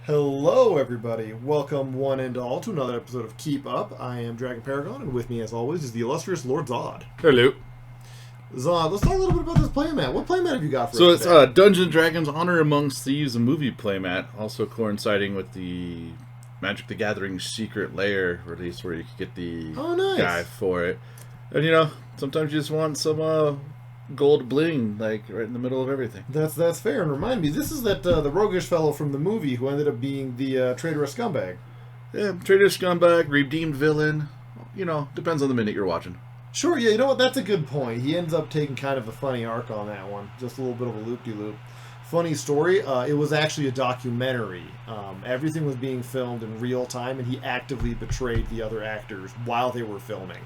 Hello, everybody. Welcome, one and all, to another episode of Keep Up. I am Dragon Paragon, and with me, as always, is the illustrious Lord Zod. Hello. Zod, let's talk a little bit about this playmat. What playmat have you got for So us it's today? Dungeons & Dragons Honor Amongst Thieves, a movie playmat, also coinciding with the Magic the Gathering Secret Lair release where you could get the Oh, nice. guy for it. And sometimes you just want some gold bling, like right in the middle of everything. That's fair. And remind me, this is the roguish fellow from the movie who ended up being the traitorous scumbag. Yeah, trader scumbag, redeemed villain. Depends on the minute you're watching. Sure, yeah, you know what? That's a good point. He ends up taking kind of a funny arc on that one. Just a little bit of a loop-de-loop. Funny story, it was actually a documentary. Everything was being filmed in real time, and he actively betrayed the other actors while they were filming,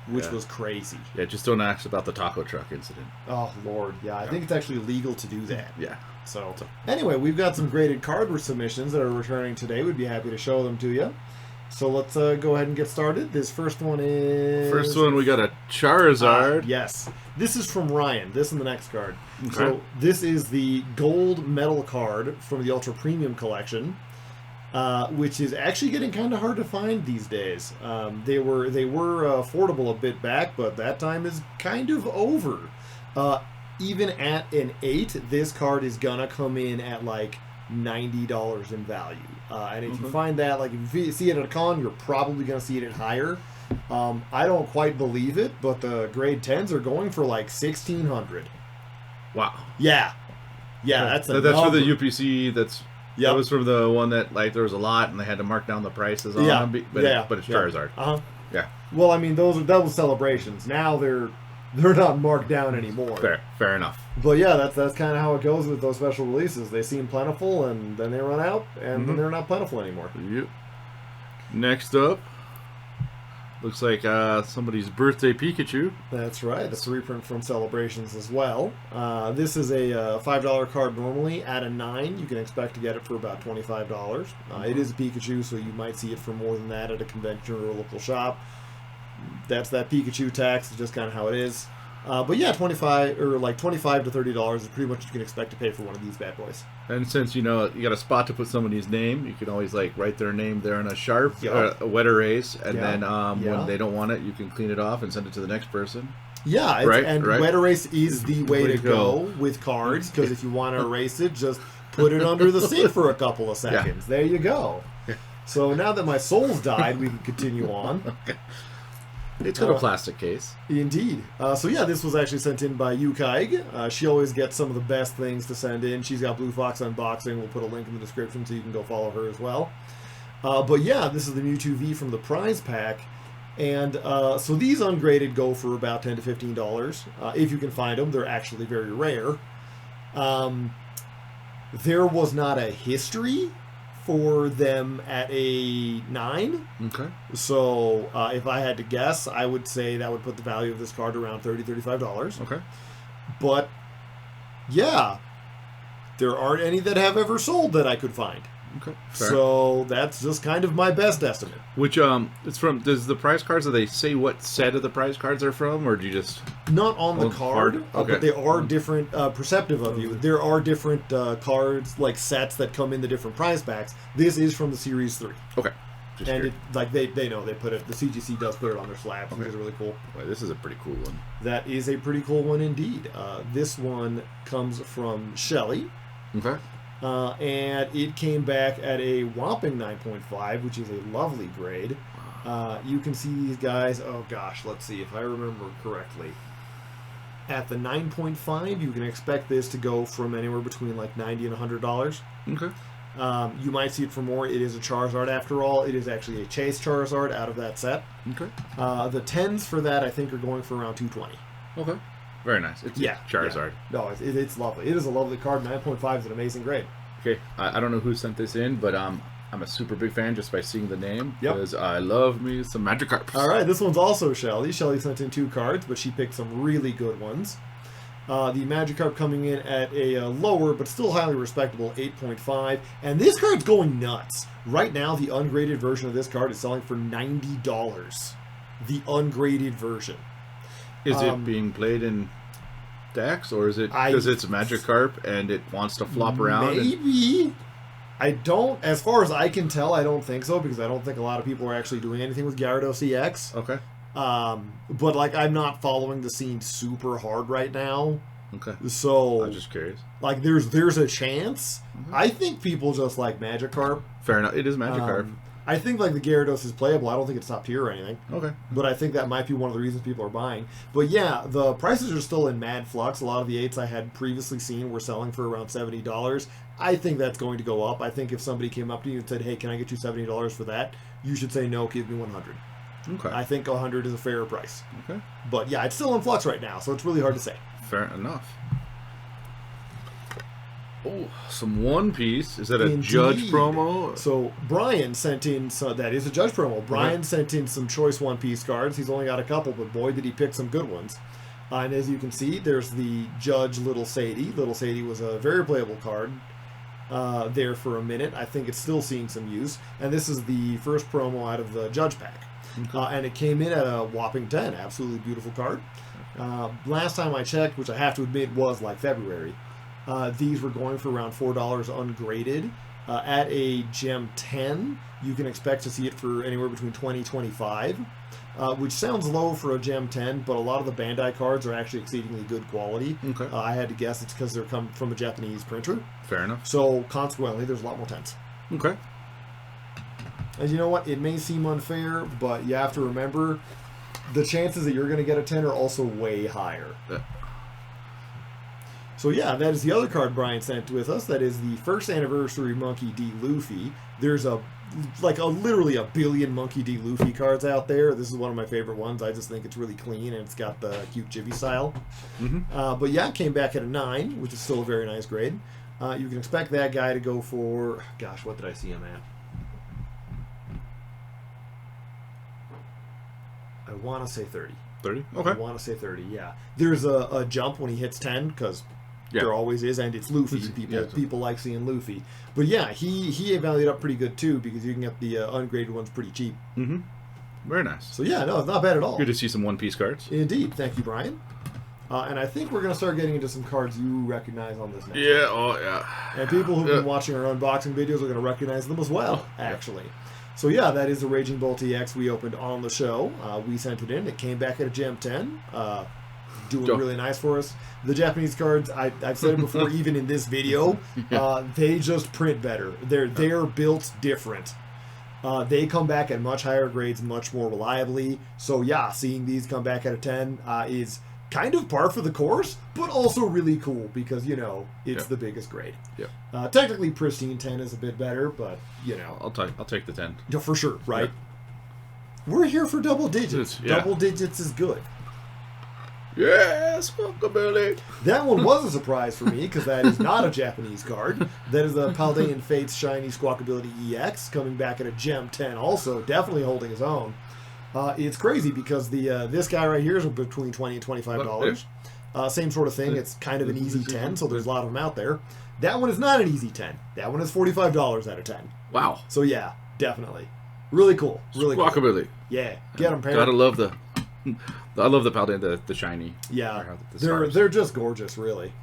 which was crazy. Yeah, just don't ask about the taco truck incident. Oh, Lord, yeah, I think it's actually legal to do that. Yeah. So, anyway, we've got some graded card submissions that are returning today. We'd be happy to show them to you. So let's go ahead and get started. This first one is... First one, we got a Charizard. Yes. This is from Ryan. This and the next card. Okay. So this is the gold metal card from the Ultra Premium collection, which is actually getting kind of hard to find these days. They were affordable a bit back, but that time is kind of over. Even at an 8, this card is gonna come in at like $90 in value. And if you find that, like if you see it at a con, you're probably going to see it at higher. I don't quite believe it, but the grade 10s are going for like $1,600. Wow. Yeah. Yeah, that's a That's for the number. UPC. That Yep. was from the one that like there was a lot and they had to mark down the prices on them. But it's Charizard. Uh-huh. Yeah. Well, I mean, that was celebrations. Now they're not marked down anymore. Fair enough. But yeah, that's kind of how it goes with those special releases. They seem plentiful, and then they run out, and then they're not plentiful anymore. Yep. Next up, looks like somebody's birthday Pikachu. That's right. That's a reprint from Celebrations as well. This is a $5 card normally. At a 9, you can expect to get it for about $25. It is a Pikachu, so you might see it for more than that at a convention or a local shop. That's that Pikachu tax. It's just kind of how it is. But yeah, $25 to $30 is pretty much what you can expect to pay for one of these bad boys. And since you got a spot to put somebody's name, you can always like write their name there on a sharp, Yep. a wet erase, and Yeah. then Yeah. when they don't want it, you can clean it off and send it to the next person. Yeah, and wet erase is the way to go with cards, because if you want to erase it, just put it under the sink for a couple of seconds. There you go. So now that my soul's died, we can continue on. It's got a plastic case. Indeed. So yeah, this was actually sent in by Yukaig. She always gets some of the best things to send in. She's got Blue Fox Unboxing. We'll put a link in the description so you can go follow her as well. But yeah, this is the Mewtwo V from the prize pack. And so these ungraded go for about $10 to $15. If you can find them, they're actually very rare. There was not a history for them at a 9. Okay. So if I had to guess, I would say that would put the value of this card around $30, $35. Okay. But yeah, there aren't any that have ever sold that I could find. Okay. Fair. So that's just kind of my best estimate. Which it's from? Does the prize cards? Do they say what set of the prize cards are from, or do you just? Not on the Oh, card, card? Okay. but they are different, perceptive of you. There are different cards, like sets that come in the different prize packs. This is from the Series 3. Okay. Just And curious. they know, they put it, the CGC does put it on their slabs, which is really cool. Well, this is a pretty cool one. That is a pretty cool one indeed. This one comes from Shelly. Okay. And it came back at a whopping 9.5, which is a lovely grade. You can see these guys, oh gosh, let's see if I remember correctly. At the 9.5, you can expect this to go from anywhere between like $90 and $100. Okay. You might see it for more. It is a Charizard after all. It is actually a Chase Charizard out of that set. Okay. The 10s for that, I think, are going for around $220. Okay. Very nice. It's Charizard. Yeah. No, it's lovely. It is a lovely card. 9.5 is an amazing grade. Okay. I don't know who sent this in, but I'm a super big fan just by seeing the name. Yep. Because I love me some Magikarps. All right, this one's also Shelly. Shelly sent in 2 cards, but she picked some really good ones. The Magikarp coming in at a lower, but still highly respectable 8.5. And this card's going nuts. Right now, the ungraded version of this card is selling for $90. The ungraded version. Is it being played in decks, or is it because it's Magikarp and it wants to flop around? Maybe. I don't, as far as I can tell, I don't think so, because I don't think a lot of people are actually doing anything with Gyarados EX. Okay. But like, I'm not following the scene super hard right now. Okay. So I'm just curious. like, there's a chance. I think people just like Magikarp. Fair enough. It is Magikarp. I think like the Gyarados is playable. I don't think it's top tier or anything. Okay. But I think that might be one of the reasons people are buying. But yeah, the prices are still in mad flux. A lot of the 8s I had previously seen were selling for around $70. I think that's going to go up. I think if somebody came up to you and said, "Hey, can I get you $70 for that?" you should say, "No, give me 100." Okay. I think 100 is a fair price. Okay. But yeah, it's still in flux right now, so it's really hard to say. Fair enough. Oh, some One Piece. Is that a Judge Indeed. promo? So Brian sent in, so that is a Judge promo. Brian sent in some choice One Piece cards. He's only got a couple, but boy, did he pick some good ones. And as you can see, there's the Judge Little Sadie. Little Sadie was a very playable card there for a minute. I think it's still seeing some use. And this is the first promo out of the Judge pack. And it came in at a whopping 10. Absolutely beautiful card. Last time I checked, which I have to admit was like February, these were going for around $4 ungraded. At a Gem 10, you can expect to see it for anywhere between $20 $25, which sounds low for a Gem 10, but a lot of the Bandai cards are actually exceedingly good quality. Okay. I had to guess it's because they're come from a Japanese printer. Fair enough. So consequently, there's a lot more 10s. Okay. And you know what? It may seem unfair, but you have to remember the chances that you're going to get a 10 are also way higher. Yeah. So yeah, that is the other card Brian sent with us. That is the first anniversary Monkey D. Luffy. There's literally a billion Monkey D. Luffy cards out there. This is one of my favorite ones. I just think it's really clean and it's got the cute Chibi style. But yeah, it came back at a 9, which is still a very nice grade. You can expect that guy to go for, gosh, what did I see him at? I want to say 30. 30? I Okay. want to say 30, yeah. There's a jump when he hits 10, because there always is, and it's Luffy. People like seeing Luffy. But yeah, he valued up pretty good too, because you can get the ungraded ones pretty cheap. Mm-hmm. Very nice. So yeah, no, it's not bad at all. Good to see some One Piece cards. Indeed. Thank you, Brian. And I think we're going to start getting into some cards you recognize on this next Yeah, oh yeah. And people who've been watching our unboxing videos are going to recognize them as well, actually. So yeah, that is the Raging Bolt EX we opened on the show. We sent it in. It came back at a Gem 10. Doing really nice for us. The Japanese cards, I've said it before, even in this video, they just print better. They're built different. They come back at much higher grades, much more reliably. So yeah, seeing these come back at a 10 is kind of par for the course, but also really cool because, you know, it's the biggest grade. Yeah. Technically, Pristine 10 is a bit better, but, you know. I'll take the 10. Yeah, for sure, right? Yeah. We're here for double digits. Yeah. Double digits is good. Yes, Guacamole. That one was a surprise for me because that is not a Japanese card. That is the Paldean Fates Shiny Squawkability EX coming back at a Gem 10 also, definitely holding his own. It's crazy because the this guy right here is between $20 and $25. Same sort of thing. It's kind of an easy 10, so there's a lot of them out there. That one is not an easy 10. That one is $45 out of 10. Wow. So yeah, definitely. Really cool. Really cool. Guacamole. Yeah. Get them, parent. Gotta love the... I love the Paldean, the shiny. Yeah. They're just gorgeous, really.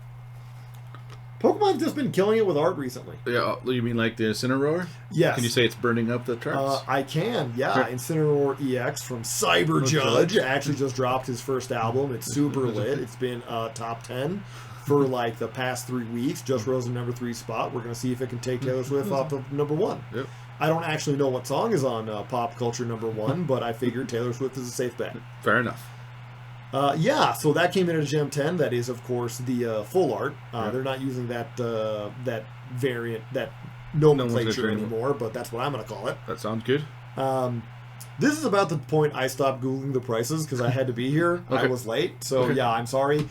Pokemon's just been killing it with art recently. Yeah, you mean like the Incineroar? Yes. Can you say it's burning up the tracks? I can, yeah. Incineroar EX from Cyber Judge actually just dropped his first album. It's super lit. It's been top 10 for like the past 3 weeks. Just rose in number 3 spot. We're going to see if it can take Taylor Swift off of number 1. Yep. I don't actually know what song is on Pop Culture number 1, but I figured Taylor Swift is a safe bet. Fair enough. Yeah, so that came in at a Gem 10. That is, of course, the full art. They're not using that that variant, that nomenclature anymore, but that's what I'm going to call it. That sounds good. This is about the point I stopped Googling the prices because I had to be here. I was late, so yeah, I'm sorry.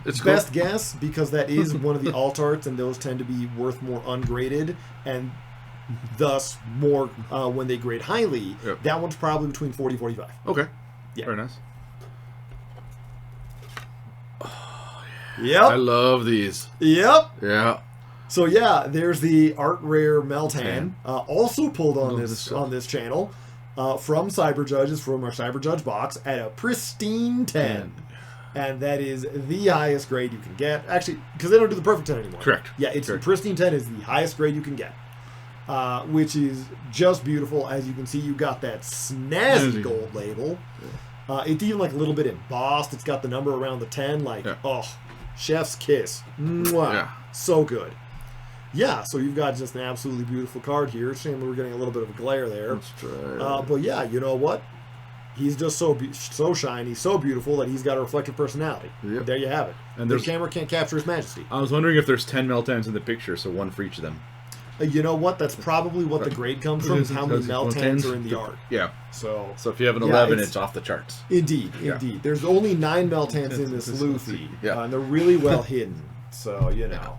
It's best guess, because that is one of the alt arts, and those tend to be worth more ungraded, and thus more when they grade highly. Yep. That one's probably between 40 and 45. Okay. Yeah. Very nice. Yep. I love these. Yep. Yeah. So yeah, there's the art rare Meltan, also pulled on this channel from Cyber Judges, from our Cyber Judge box at a pristine 10. And that is the highest grade you can get. Actually, because they don't do the perfect 10 anymore. Correct. Yeah, it's Correct. the pristine 10 is the highest grade you can get. which is just beautiful. As you can see, you got that snazzy gold label. It's even like a little bit embossed. It's got the number around the 10. Like, oh, chef's kiss. Mwah. Yeah. So good. Yeah, so you've got just an absolutely beautiful card here. Shame we're getting a little bit of a glare there. Let's try. But yeah, you know what? He's just so shiny, so beautiful that he's got a reflective personality. Yep. There you have it. And the camera can't capture his majesty. I was wondering if there's 10 Meltans in the picture, so one for each of them. You know what? That's probably what the grade comes from, is how many Meltans are in the art. Yeah. So if you have an 11, it's off the charts. Indeed. There's only 9 Meltans in this Luffy, and they're really well hidden. So, you know.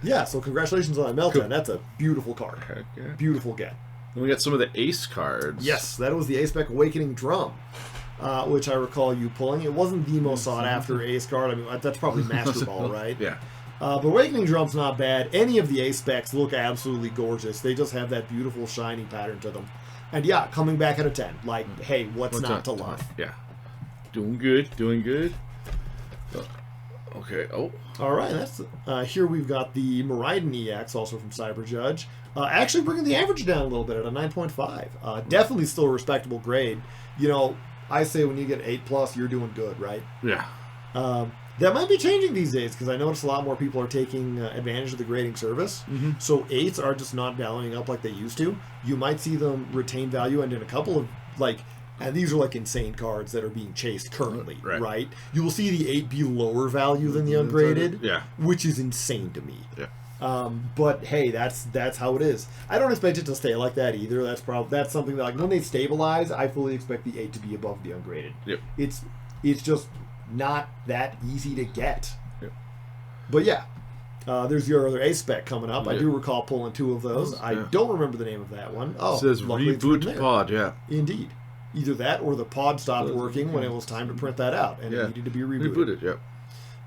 Yeah, so congratulations on that Meltan. Cool. That's a beautiful card. Heck yeah. Beautiful get. Then we got some of the Ace cards. Yes, that was the Ace-Spec Awakening Drum, which I recall you pulling. It wasn't the most sought-after Ace card. I mean, that's probably Master Ball, right? Yeah. But Awakening Drum's not bad. Any of the Ace-Specs look absolutely gorgeous. They just have that beautiful, shiny pattern to them. And yeah, coming back at a 10. Like, hey, what's not to love? Yeah. Doing good, doing good. Okay, all right, that's here we've got the Miraidon EX, also from Cyber Judge. Actually bringing the average down a little bit at a 9.5. Definitely still a respectable grade. You know, I say when you get 8+, you're doing good, right? Yeah. That might be changing these days, because I notice a lot more people are taking advantage of the grading service. Mm-hmm. So 8s are just not valuing up like they used to. You might see them retain value, and in a couple of, like... And these are like insane cards that are being chased currently, right? You will see the 8 be lower value than the ungraded, which is insane to me. Yeah. But hey, that's how it is. I don't expect it to stay like that either. That's something that, like, when they stabilize, I fully expect the 8 to be above the ungraded. Yep. It's just not that easy to get. Yep. But yeah. There's your other Ace-Spec coming up. I do recall pulling 2 of those. I don't remember the name of that one. Oh, it says Reboot Pod, Indeed. Either that or the pod stopped working when it was time to print that out, and it needed to be rebooted.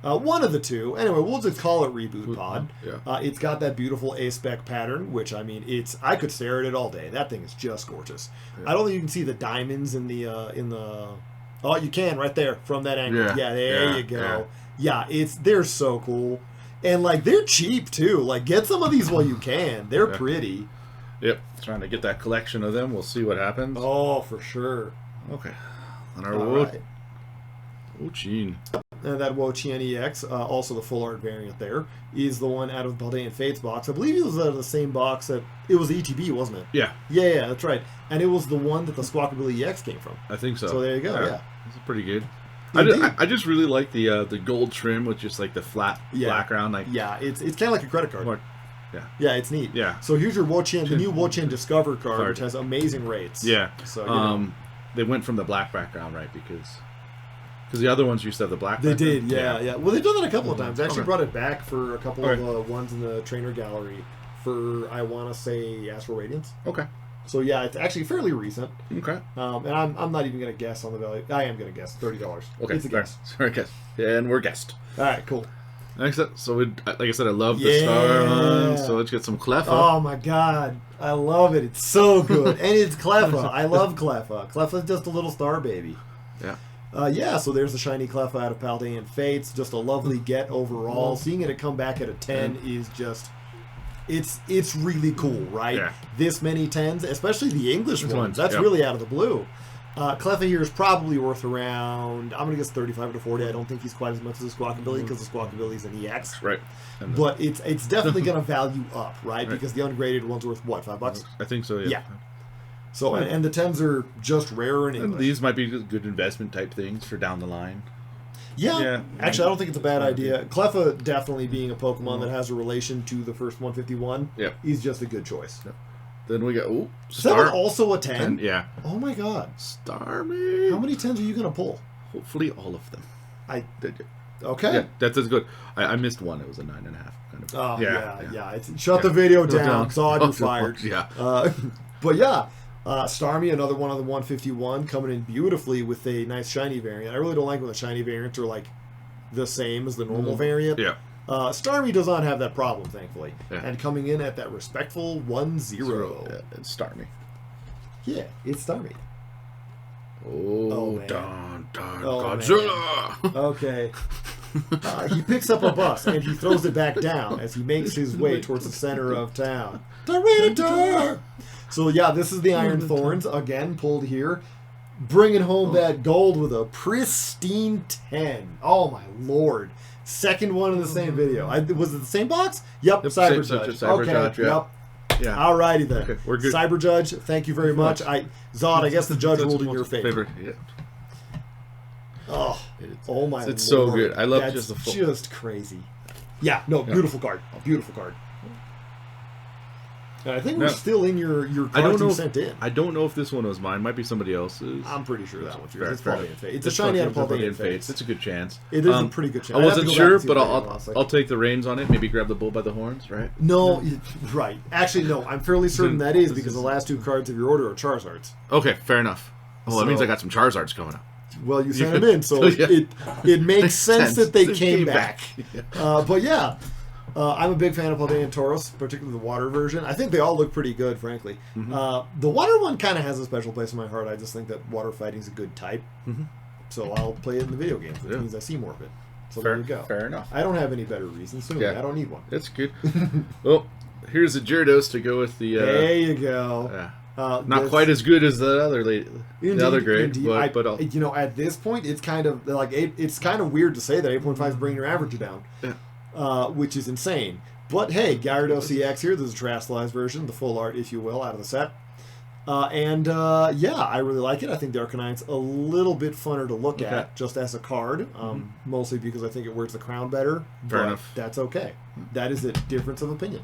One of the two. Anyway, we'll just call it Reboot Pod. Yeah. It's got that beautiful Ace-Spec pattern, which, I mean, I could stare at it all day. That thing is just gorgeous. Yeah. I don't think you can see the diamonds in the oh, you can right there from that angle. Yeah, there you go. Yeah, they're so cool. And, like, they're cheap, too. Like, get some of these while you can. They're pretty. Yep, trying to get that collection of them. We'll see what happens. Oh, for sure. Okay. On our road. Wo-Chien. And that Wo-Chien EX, also the full art variant there, is the one out of Paldean Fates box. I believe it was out of the same box that... It was the ETB, wasn't it? Yeah. Yeah, that's right. And it was the one that the Squawkabilly EX came from. I think so. So there you go, yeah. It's pretty good. I just really like the gold trim with just like the flat background. Like, it's kind of like a credit card. Yeah, it's neat. Yeah. So here's your Wo-Chien, the new Wo-Chien Discover card, which has amazing rates. Yeah. So they went from the black background, right? Because the other ones used to have the black background. They did, yeah. Well, they've done that a couple of times. They actually brought it back for a couple of ones in the trainer gallery for, I want to say, Astral Radiance. Okay. So yeah, it's actually fairly recent. Okay. And I'm not even going to guess on the value. I am going to guess $30. Okay. It's a guess. Sorry, guess. Yeah, and we're guessed. All right, cool. Next up, so like I said, I love the star one, so let's get some Cleffa. Oh my god, I love it. It's so good. And it's Cleffa. I love Cleffa. Cleffa's just a little star baby. Yeah. So there's the shiny Cleffa out of Paldean Fates. Just a lovely get overall. Seeing it come back at a 10 is just... It's really cool, right? Yeah. This many 10s, especially the English ones. That's really out of the blue. Cleffa here is probably worth around, I'm going to guess 35 to 40. I don't think he's quite as much as the Squawkabilly because the Squawkabilly is an EX. Right. But it's definitely going to value up, right? Because the ungraded one's worth, what, $5? I think so, yeah. So, and the 10s are just rarer in English. And these might be good investment type things for down the line. Yeah. Actually, I don't think it's a bad idea. Cleffa definitely being a Pokemon that has a relation to the first 151 is just a good choice. Yeah. Then we got, is that one also a 10? Yeah. Oh my god. Starmie. How many 10s are you going to pull? Hopefully all of them. Okay. Yeah, that's good. I missed one. It was a 9.5. Kind of. Oh, yeah. Shut the video down. Zod, you're fired. Yeah. But yeah, Starmie, another one on the 151, coming in beautifully with a nice shiny variant. I really don't like when the shiny variants are like the same as the normal variant. Yeah. Starmie does not have that problem, thankfully. Yeah. And coming in at that respectful 1-0. Yeah, it's Starmie. Yeah, it's Starmie. Oh, man. dun, Oh, Godzilla! Okay. He picks up a bus and he throws it back down as he makes his way towards the center of town. Tyranitar! So yeah, this is the Iron Thorns, again, pulled here. Bringing home that gold with a pristine 10. Oh my lord. Second one in the same video. Was it the same box? Yep, Cyber Judge. Cyber Judge, yep. Yeah. Alrighty then. Okay, we're good. Cyber Judge, thank you very much. Zod, I guess the judge ruled in your favor. Yeah. Oh my It's lord. so good. I love That's just the full. just crazy. Yeah, no, beautiful card. Beautiful card. And I think we're Now, still in your I don't cards know. you sent in. I don't know if this one was mine. Might be somebody else's. I'm pretty sure that one's yours. Fair, It's fair. Paldean Fates. It's a shiny out of Paldean Fates. It's a good chance. It is a pretty good chance. I wasn't sure, but I'll I'll take the reins on it. Maybe grab the bull by the horns, right? No, right. Actually, no. I'm fairly certain that is because is- the last two cards of your order are Charizards. Okay, fair enough. Well, that means So- I got some Charizards coming up. Well, you sent them in, so Yeah. it makes sense that they They came came back. back. But yeah, I'm a big fan of Paldean Tauros, particularly the water version. I think they all look pretty good, frankly. The water one kind of has a special place in my heart. I just think that water fighting is a good type. So I'll play it in the video games, which Yeah. means I see more of it. So Fair, there you go. fair enough. I don't have any better reasons. So Yeah. I don't need one. That's good. Well, here's a Gyarados to go with the. There you go. Not quite as good as the other lady, Indeed, the other grade, indeed. but I'll, you know, at this point, it's kind of like it's kind of weird to say that 8.5 is bringing your average down, which is insane. But hey, Gyarados EX here. This is a Terastallized version, the full art, if you will, out of the set. Yeah, I really like it. I think the Arcanine's a little bit funner to look at just as a card, mostly because I think it wears the crown better. Fair but enough. That's okay. That is a difference of opinion.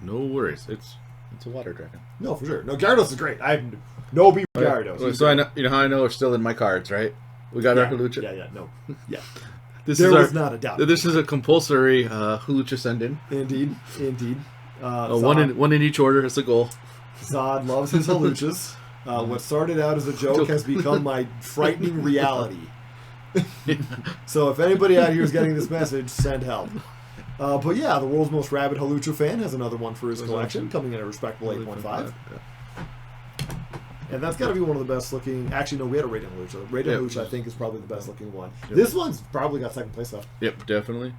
no worries. It's a water dragon. No, for sure. No, Gyarados is great. I have no beef with Gyarados. Well, He's so great. I know, you know how I know it's still in my cards, right? We got our Hulucha. Yeah, no. Yeah. This There is was our, not a doubt. This is a compulsory Hulucha send-in. Indeed. One in each order is the goal. Zod loves his haluchas. What started out as a joke has become my frightening reality. So if anybody out here is getting this message, send help. But yeah, the world's most rabid halucha fan has another one for his collection, coming in at a respectable 8.5. And that's got to be one of the best looking. Actually, no, we had a Radiant Halucha. Radiant Halucha, I think, is probably the best looking one. Yep. This one's probably got second place, though. Yep, definitely.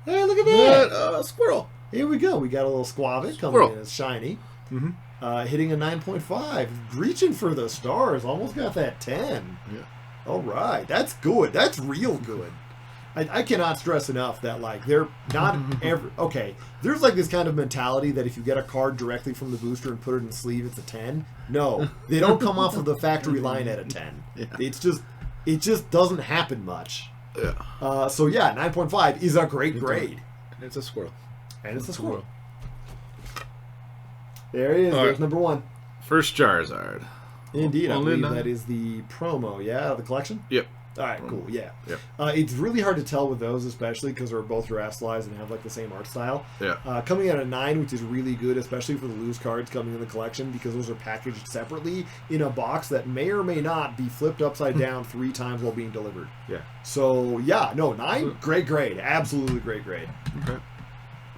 Hey, look at that! Squirrel. Here we go. We got a little Squavit coming Squirrel. in as shiny. Hitting a 9.5. Reaching for the stars. Almost got that 10. Yeah. All right. That's good. That's real good. I cannot stress enough that, like, they're not ever... Okay, there's, like, this kind of mentality that if you get a card directly from the booster and put it in the sleeve, it's a 10. No. They don't come off of the factory line at a 10. Yeah. It just doesn't happen much. Yeah. So, yeah, 9.5 is a great grade. It's a squirrel. And it's a squirrel. There he is. There's number one. First Charizard. Indeed, I Only believe nine. that is the promo, yeah, the collection? Yep. All right, cool, yeah. Yep. It's really hard to tell with those, especially because they're both Terastallized and have like the same art style. Yeah. Coming out at 9, which is really good, especially for the loose cards coming in the collection, because those are packaged separately in a box that may or may not be flipped upside down 3 times while being delivered. Yeah. So, yeah, no, 9, great grade. Absolutely great grade. Okay.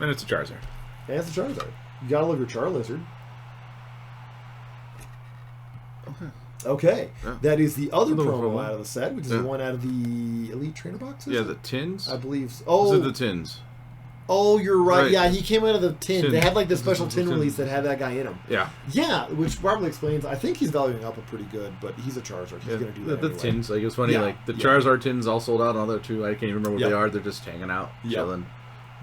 And it's a Charizard. And it's a Charizard. You gotta love your Charizard. Okay, Yeah. that is the other Another promo one. out of the set, which is Yeah. the one out of the Elite Trainer boxes. Yeah, the tins. I believe. So. Oh, Oh, the tins. oh, you're right. Right. Yeah, he came out of the tin. Tin. They had like the special The tin tin. release that had that guy in him. Yeah. Yeah, which probably explains. I think he's valuing up a pretty good, but he's a Charizard. He's gonna do that. The anyway. tins. Like, it's funny. Yeah, Like the yeah. Charizard tins all sold out. And all that too. I can't even remember what Yep. they are. They're just hanging out, Yep. chilling.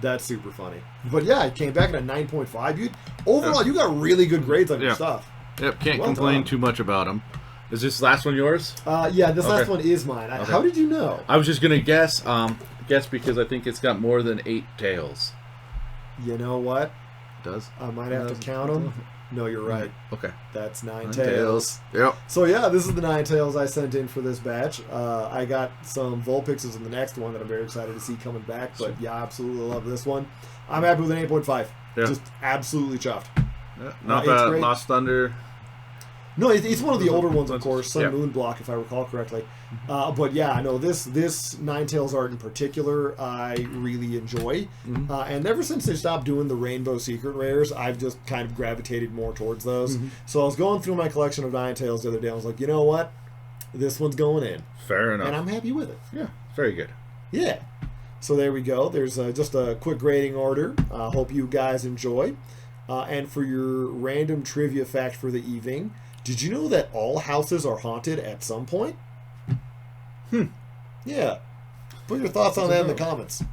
That's super funny. But yeah, it came back at a 9.5. You overall, you got really good grades on your Yeah. stuff. Yep. Can't Well complain done. too much about them. Is this last one yours? Yeah, this last Okay. one is mine. Okay. How did you know? I was just gonna guess. Guess because I think it's got more than 8 tails. You know what? It does. I might have to count them. No, you're right. Okay. That's 9 9 tails. Yep. So yeah, this is the 9 tails I sent in for this batch. I got some Vulpixes in the next one that I'm very excited to see coming back. But yeah, I absolutely love this one. I'm happy with an 8.5. Yeah. Just absolutely chuffed. Yeah, not it's bad. great. Lost Thunder. No, it's one of the older ones, of course. Sun Yeah. Moon Block, if I recall correctly. But yeah, no, this Ninetales art in particular, I really enjoy. And ever since they stopped doing the Rainbow Secret Rares, I've just kind of gravitated more towards those. So I was going through my collection of Ninetales the other day. I was like, you know what? This one's going in. Fair enough. And I'm happy with it. Yeah. Very good. Yeah. So there we go. There's just a quick grading order. Hope you guys enjoy. And for your random trivia fact for the evening, did you know that all houses are haunted at some point? Yeah. Put your thoughts on that in the comments.